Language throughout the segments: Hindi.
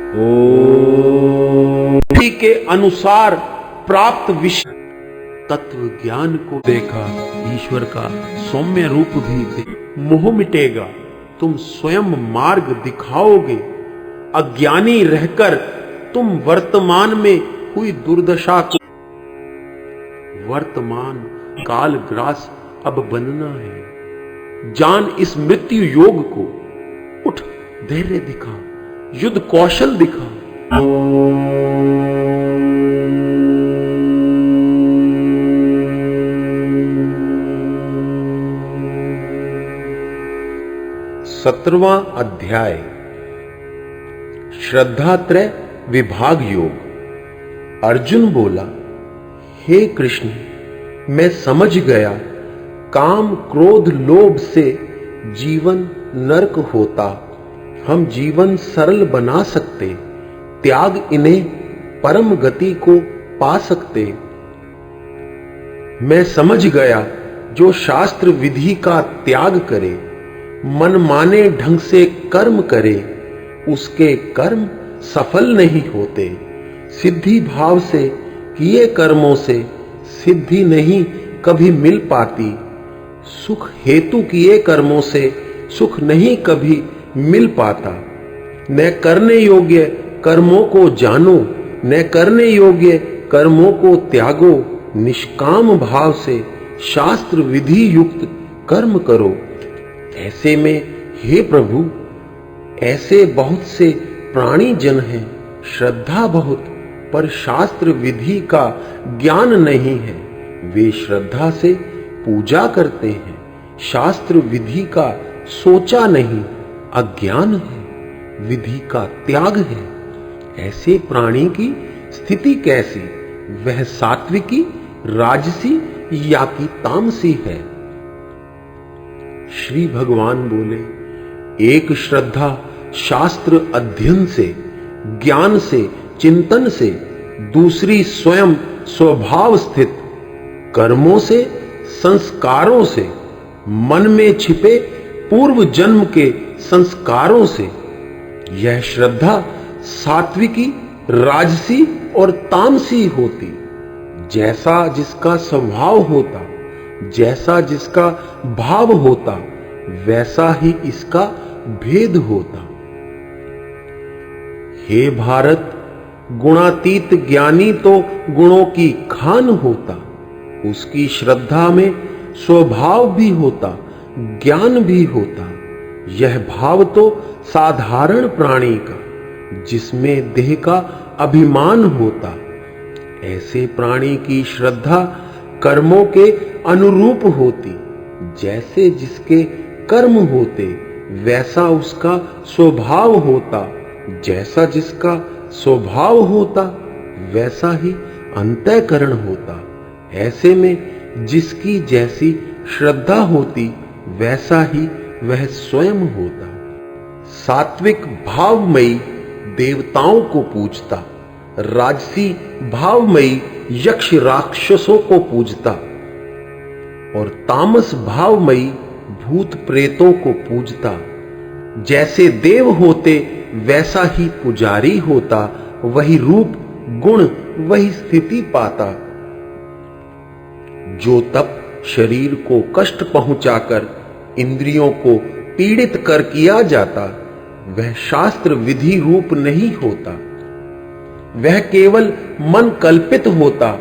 ओम के अनुसार प्राप्त विषय तत्व ज्ञान को देखा, ईश्वर का सौम्य रूप भी देख। मोह मिटेगा, तुम स्वयं मार्ग दिखाओगे। अज्ञानी रहकर तुम वर्तमान में हुई दुर्दशा को, वर्तमान काल ग्रास अब बनना है। जान इस मृत्यु योग को, उठ धैर्य दिखा, युद्ध कौशल दिखा। सत्रवां अध्याय श्रद्धात्रय विभाग योग। अर्जुन बोला, हे कृष्ण, मैं समझ गया, काम क्रोध लोभ से जीवन नरक होता। हम जीवन सरल बना सकते, त्याग इन्हें परम गति को पा सकते। मैं समझ गया, जो शास्त्र विधि का त्याग करे, मन माने ढंग से कर्म करे, उसके कर्म सफल नहीं होते। सिद्धि भाव से किए कर्मों से सिद्धि नहीं कभी मिल पाती। सुख हेतु किए कर्मों से सुख नहीं कभी मिल पाता। न करने योग्य कर्मों को जानो, न करने योग्य कर्मों को त्यागो। निष्काम भाव से शास्त्र विधि युक्त कर्म करो। ऐसे में हे प्रभु, ऐसे बहुत से प्राणी जन हैं, श्रद्धा बहुत पर शास्त्र विधि का ज्ञान नहीं है। वे श्रद्धा से पूजा करते हैं, शास्त्र विधि का सोचा नहीं, अज्ञान है, विधि का त्याग है। ऐसे प्राणी की स्थिति कैसी? वह सात्विकी, राजसी या कि तामसी है? श्री भगवान बोले, एक श्रद्धा शास्त्र अध्ययन से, ज्ञान से, चिंतन से, दूसरी स्वयं स्वभाव स्थित कर्मों से, संस्कारों से, मन में छिपे पूर्व जन्म के संस्कारों से। यह श्रद्धा सात्विकी, राजसी और तामसी होती। जैसा जिसका स्वभाव होता, जैसा जिसका भाव होता, वैसा ही इसका भेद होता। हे भारत, गुणातीत ज्ञानी तो गुणों की खान होता। उसकी श्रद्धा में स्वभाव भी होता, ज्ञान भी होता। यह भाव तो साधारण प्राणी का, जिसमें देह का अभिमान होता। ऐसे प्राणी की श्रद्धा कर्मों के अनुरूप होती। जैसे जिसके कर्म होते, वैसा उसका स्वभाव होता। जैसा जिसका स्वभाव होता, वैसा ही अंतःकरण होता। ऐसे में जिसकी जैसी श्रद्धा होती, वैसा ही वह स्वयं होता। सात्विक भावमयी देवताओं को पूजता, राजसी भावमयी यक्ष राक्षसों को पूजता और तामस भावमयी भूत प्रेतों को पूजता। जैसे देव होते, वैसा ही पुजारी होता। वही रूप गुण, वही स्थिति पाता। जो तप शरीर को कष्ट पहुंचाकर इंद्रियों को पीड़ित कर किया जाता, वह शास्त्र विधि रूप नहीं होता। वह केवल मन कल्पित होता,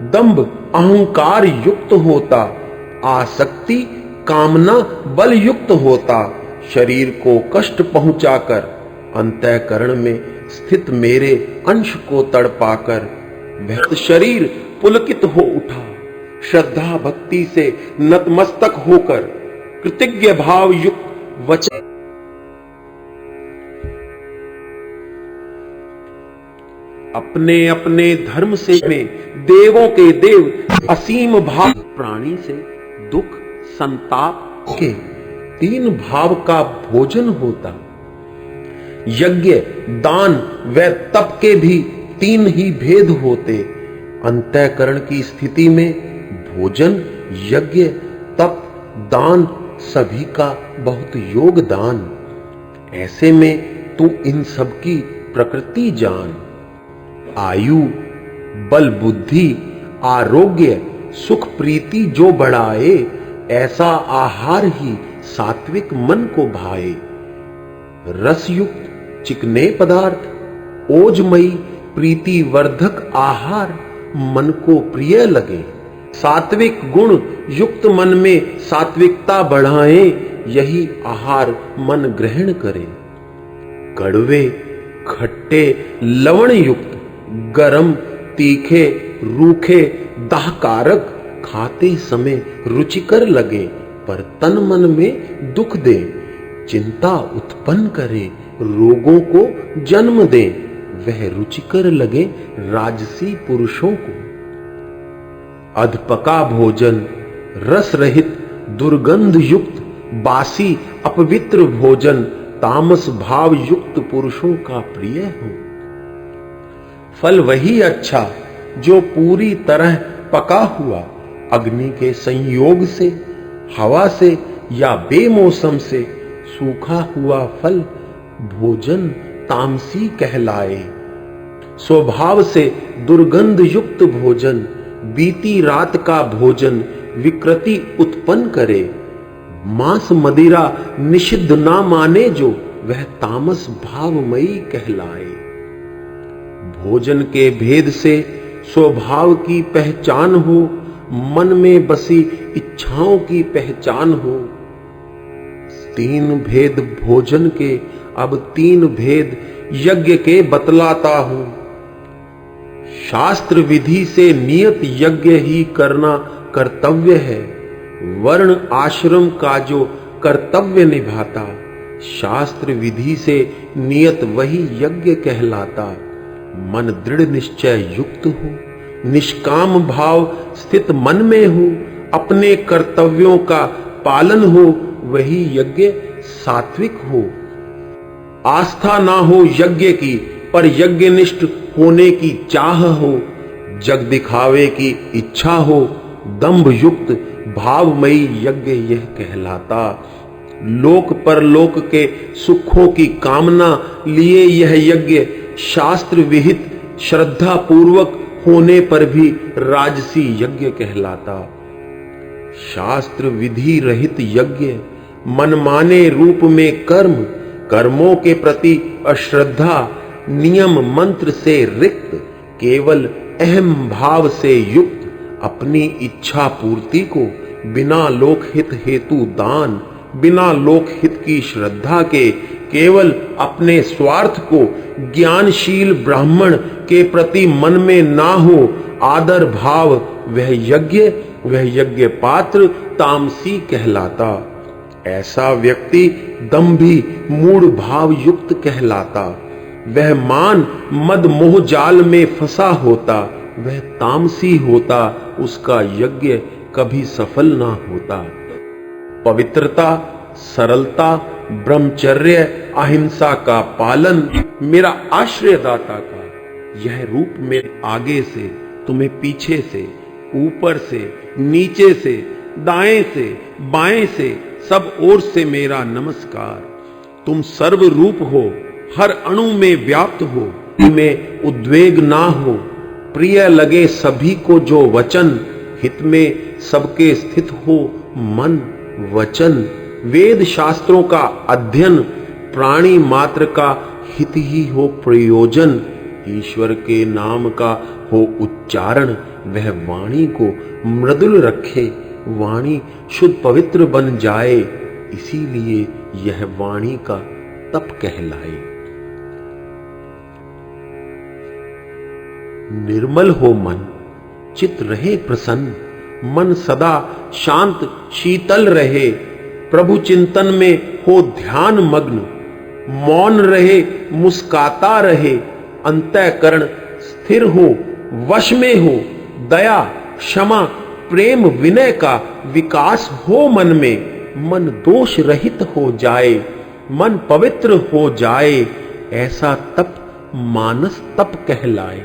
दंभ अहंकार युक्त होता, आसक्ति कामना बल युक्त होता। शरीर को कष्ट पहुंचाकर अंतःकरण में स्थित मेरे अंश को तड़पाकर वह शरीर पुलकित हो उठा। श्रद्धा भक्ति से नतमस्तक होकर कृतज्ञ भाव युक्त वचन अपने अपने धर्म से में देवों के देव असीम भाव प्राणी से दुख संताप के तीन भाव का भोजन होता। यज्ञ दान व तप के भी तीन ही भेद होते। अंतःकरण की स्थिति में भोजन, यज्ञ, तप, दान सभी का बहुत योगदान। ऐसे में तू इन सब की प्रकृति जान। आयु, बल, बुद्धि, आरोग्य, सुख, प्रीति जो बढ़ाए, ऐसा आहार ही सात्विक मन को भाए। रसयुक्त चिकने पदार्थ, ओजमयी प्रीति वर्धक आहार मन को प्रिय लगे। सात्विक गुण युक्त मन में सात्विकता बढ़ाए, यही आहार मन ग्रहण करे। कड़वे, खट्टे, लवण युक्त, गरम, तीखे, रूखे, दाहकारक खाते समय रुचिकर लगे, पर तन मन में दुख दे, चिंता उत्पन्न करे, रोगों को जन्म दे, वह रुचिकर लगे राजसी पुरुषों को। अधपका भोजन, रस रहित, दुर्गंध युक्त, बासी, अपवित्र भोजन तामस भाव युक्त पुरुषों का प्रिय हो। फल वही अच्छा जो पूरी तरह पका हुआ, अग्नि के संयोग से, हवा से या बेमौसम से सूखा हुआ फल भोजन तामसी कहलाए। स्वभाव से दुर्गंध युक्त भोजन, बीती रात का भोजन विकृति उत्पन्न करे। मांस मदिरा निषिद्ध ना माने जो, वह तामस भावमयी कहलाए। भोजन के भेद से स्वभाव की पहचान हो, मन में बसी इच्छाओं की पहचान हो। 3 भेद भोजन के, अब 3 भेद यज्ञ के बतलाता हूं। शास्त्र विधि से नियत यज्ञ ही करना कर्तव्य है। वर्ण आश्रम का जो कर्तव्य निभाता, शास्त्र विधि से नियत वही यज्ञ कहलाता। मन दृढ़ निश्चय युक्त हो, निष्काम भाव स्थित मन में हो, अपने कर्तव्यों का पालन हो, वही यज्ञ सात्विक हो। आस्था ना हो यज्ञ की, पर यज्ञनिष्ठ होने की चाह हो। जग दिखावे की इच्छा हो, दंभ युक्त भावमयी यज्ञ यह कहलाता। लोक परलोक के सुखों की कामना लिए यह यज्ञ शास्त्र विहित श्रद्धा पूर्वक होने पर भी राजसी यज्ञ कहलाता। शास्त्र विधि रहित यज्ञ, मनमाने रूप में कर्म, कर्मों के प्रति अश्रद्धा, नियम मंत्र से रिक्त, केवल अहम भाव से युक्त, अपनी इच्छा पूर्ति को बिना लोकहित हेतु दान, बिना लोकहित की श्रद्धा के केवल अपने स्वार्थ को ज्ञानशील ब्राह्मण के प्रति मन में ना हो आदर भाव, वह यज्ञ पात्र तामसी कहलाता। ऐसा व्यक्ति दंभी मूढ़ भाव युक्त कहलाता। वह मान मद मोह जाल में फंसा होता, वह तामसी होता, उसका यज्ञ कभी सफल ना होता। पवित्रता, सरलता, ब्रह्मचर्य, अहिंसा का पालन मेरा आश्रयदाता का यह रूप मेरे आगे से, तुम्हें पीछे से, ऊपर से, नीचे से, दाएं से, बाएं से, सब ओर से मेरा नमस्कार। तुम सर्व रूप हो, हर अणु में व्याप्त हो, में उद्वेग ना हो, प्रिय लगे सभी को जो वचन, हित में सबके स्थित हो मन वचन। वेद शास्त्रों का अध्ययन, प्राणी मात्र का हित ही हो प्रयोजन। ईश्वर के नाम का हो उच्चारण, वह वाणी को मृदुल रखे, वाणी शुद्ध पवित्र बन जाए, इसीलिए यह वाणी का तप कहलाए। निर्मल हो मन, चित्त रहे प्रसन्न, मन सदा शांत शीतल रहे, प्रभु चिंतन में हो ध्यान मग्न, मौन रहे मुस्काता रहे, अंतःकरण स्थिर हो वश में हो, दया क्षमा प्रेम विनय का विकास हो मन में, मन दोष रहित हो जाए, मन पवित्र हो जाए, ऐसा तप मानस तप कहलाए।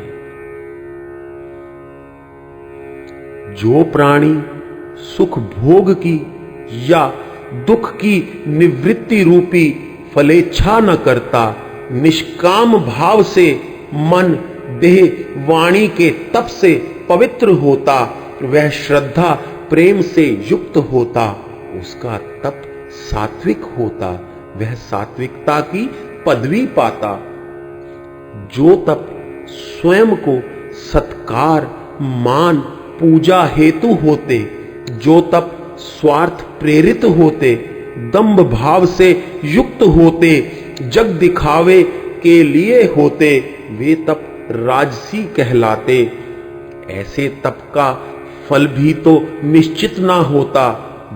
जो प्राणी सुख भोग की या दुख की निवृत्ति रूपी फलेच्छा न करता, निष्काम भाव से मन देह वाणी के तप से पवित्र होता, वह श्रद्धा प्रेम से युक्त होता, उसका तप सात्विक होता, वह सात्विकता की पदवी पाता। जो तप स्वयं को सत्कार मान पूजा हेतु होते, जो तप स्वार्थ प्रेरित होते, दंभ भाव से युक्त होते, जग दिखावे के लिए होते, वे तप राजसी कहलाते। ऐसे तप का फल भी तो निश्चित ना होता,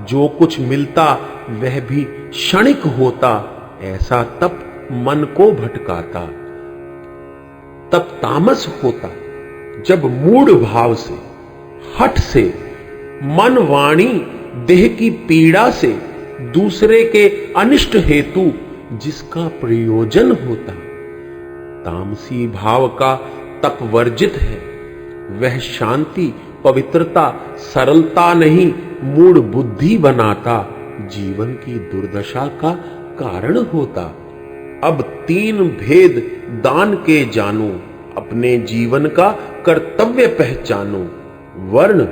जो कुछ मिलता वह भी क्षणिक होता, ऐसा तप मन को भटकाता। तप तामस होता जब मूढ़ भाव से, हठ से, मन वाणी देह की पीड़ा से, दूसरे के अनिष्ट हेतु जिसका प्रयोजन होता। तामसी भाव का तप वर्जित है, वह शांति पवित्रता सरलता नहीं मूढ़ बुद्धि बनाता, जीवन की दुर्दशा का कारण होता। अब 3 भेद दान के जानो, अपने जीवन का कर्तव्य पहचानो। वर्ण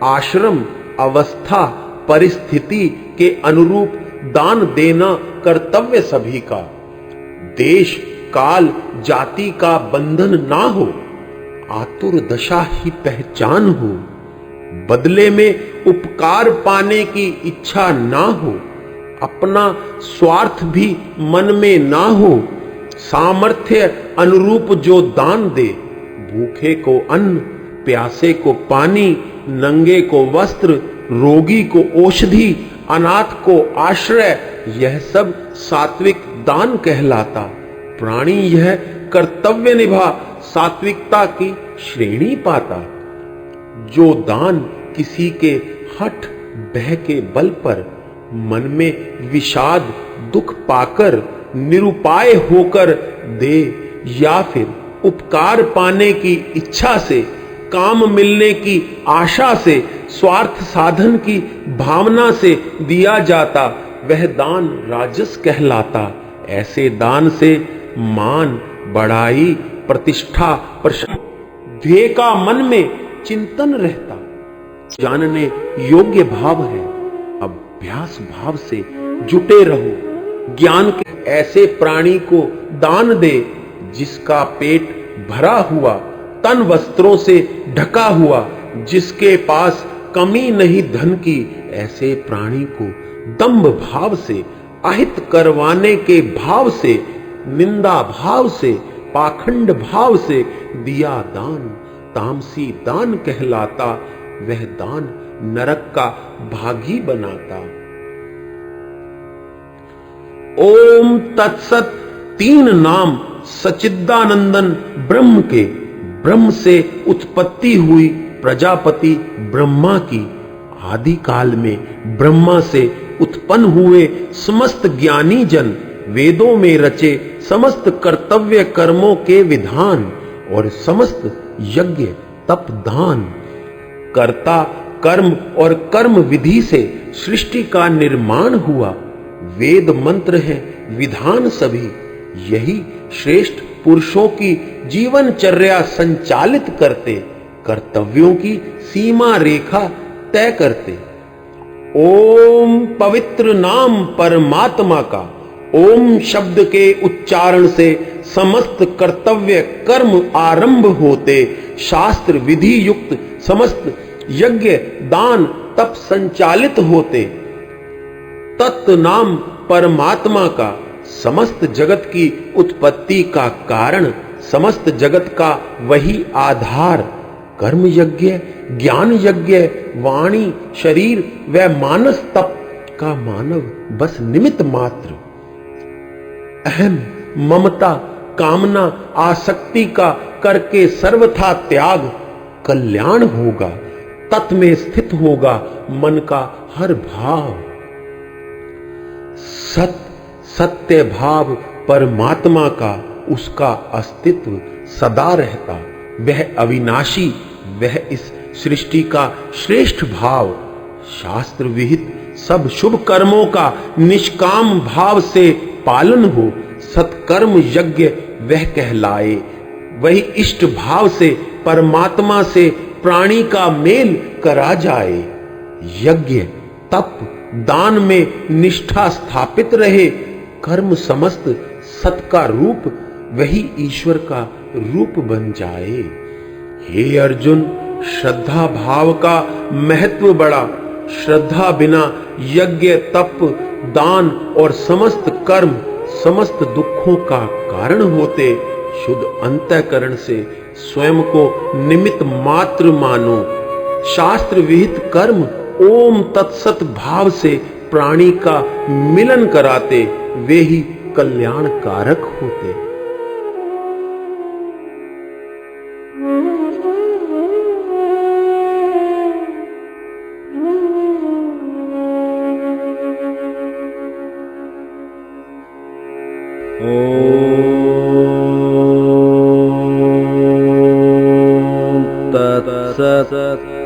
आश्रम अवस्था परिस्थिति के अनुरूप दान देना कर्तव्य सभी का। देश काल जाति का बंधन ना हो, आतुर दशा ही पहचान हो। बदले में उपकार पाने की इच्छा ना हो, अपना स्वार्थ भी मन में ना हो। सामर्थ्य अनुरूप जो दान दे, भूखे को अन्न, प्यासे को पानी, नंगे को वस्त्र, रोगी को औषधि, अनाथ को आश्रय, यह सब सात्विक दान कहलाता। प्राणी यह कर्तव्य निभा सात्विकता की श्रेणी पाता। जो दान किसी के हठ बह के बल पर, मन में विषाद दुख पाकर निरुपाय होकर दे, या फिर उपकार पाने की इच्छा से, काम मिलने की आशा से, स्वार्थ साधन की भावना से दिया जाता, वह दान राजस कहलाता। ऐसे दान से मान बढ़ाई प्रतिष्ठा प्रशंसा ध्येय का मन में चिंतन रहता, जानने योग्य भाव है। अभ्यास भाव से जुटे रहो। ज्ञान के ऐसे प्राणी को दान दे जिसका पेट भरा हुआ, तन वस्त्रों से ढका हुआ, जिसके पास कमी नहीं धन की। ऐसे प्राणी को दंभ भाव से, अहित करवाने के भाव से, निंदा भाव से, पाखंड भाव से दिया दान तामसी दान कहलाता। वह दान नरक का भागी बनाता। ओम तत्सत 3 नाम सच्चिदानंदन ब्रह्म के, ब्रह्म से उत्पत्ति हुई प्रजापति ब्रह्मा की। आदि काल में ब्रह्मा से उत्पन्न हुए समस्त ज्ञानी जन, वेदों में रचे समस्त कर्तव्य कर्मों के विधान और समस्त यज्ञ तप दान, कर्ता कर्म और कर्म विधि से सृष्टि का निर्माण हुआ। वेद मंत्र है विधान सभी, यही श्रेष्ठ पुरुषों की जीवनचर्या संचालित करते, कर्तव्यों की सीमा रेखा तय करते। ओम पवित्र नाम परमात्मा का, ओम शब्द के उच्चारण से समस्त कर्तव्य कर्म आरंभ होते, शास्त्र विधि युक्त समस्त यज्ञ दान तप संचालित होते। तत् नाम परमात्मा का समस्त जगत की उत्पत्ति का कारण, समस्त जगत का वही आधार। कर्म यज्ञ ज्ञान यज्ञ वाणी शरीर व मानस तप का मानव बस निमित्त मात्र। अहम ममता कामना आसक्ति का करके सर्वथा त्याग, कल्याण होगा। तत् में स्थित होगा मन का हर भाव। सत्य भाव परमात्मा का, उसका अस्तित्व सदा रहता। वह अविनाशी, वह इस सृष्टि का श्रेष्ठ भाव। शास्त्र विहित सब शुभ कर्मों का निष्काम भाव से पालन हो, सत्कर्म यज्ञ वह कहलाए। वही इष्ट भाव से परमात्मा से प्राणी का मेल करा जाए। यज्ञ तप दान में निष्ठा स्थापित रहे। कर्म समस्त सत का रूप वही ईश्वर का रूप बन जाए। हे अर्जुन, श्रद्धा भाव का महत्व बड़ा। श्रद्धा बिना यज्ञ तप दान और समस्त कर्म समस्त दुखों का कारण होते। शुद्ध अंतःकरण से स्वयं को निमित्त मात्र मानो। शास्त्र विहित कर्म ओम तत्सत भाव से प्राणी का मिलन कराते। वे ही कल्याण कारक होते। ओम तत्सत।